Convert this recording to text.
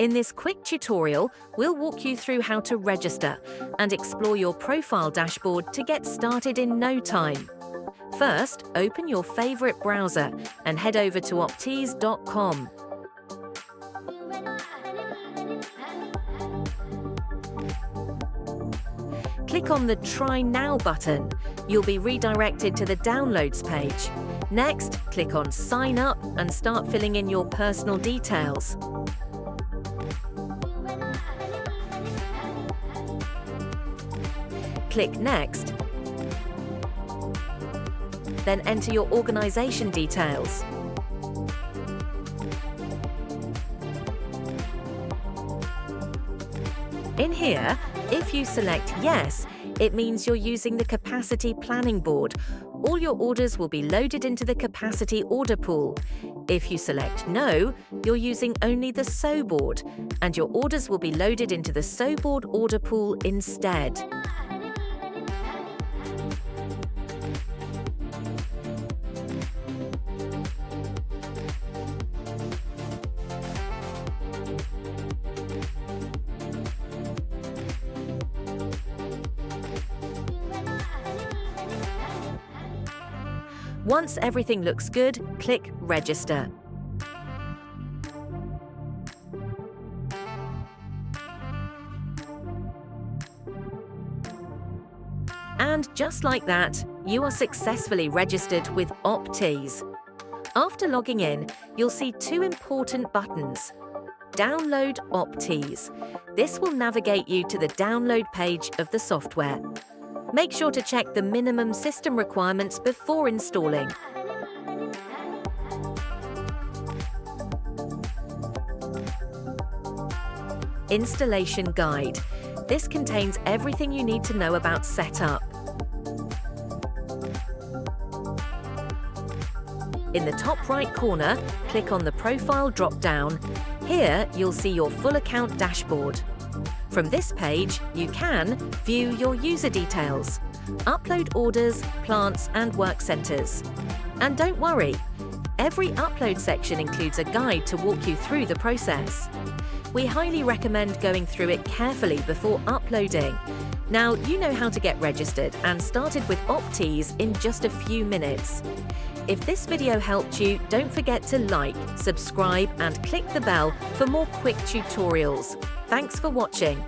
In this quick tutorial, we'll walk you through how to register and explore your profile dashboard to get started in no time. First, open your favorite browser and head over to opteze.com. Click on the Try Now button. You'll be redirected to the Downloads page. Next, click on Sign Up and start filling in your personal details. Click Next. Then enter your organization details. In here, if you select Yes, it means you're using the Capacity Planning Board. All your orders will be loaded into the Capacity Order Pool. If you select No, you're using only the SO Board, and your orders will be loaded into the SO Board Order Pool instead. Once everything looks good, click Register. And just like that, you are successfully registered with Opteze. After logging in, you'll see two important buttons. Download Opteze. This will navigate you to the download page of the software. Make sure to check the minimum system requirements before installing. Installation Guide. This contains everything you need to know about setup. In the top right corner, click on the Profile drop-down. Here, you'll see your full account dashboard. From this page, you can view your user details, upload orders, plants, and work centers. And don't worry, every upload section includes a guide to walk you through the process. We highly recommend going through it carefully before uploading. Now you know how to get registered and started with Opteze in just a few minutes. If this video helped you, don't forget to like, subscribe, and click the bell for more quick tutorials. Thanks for watching.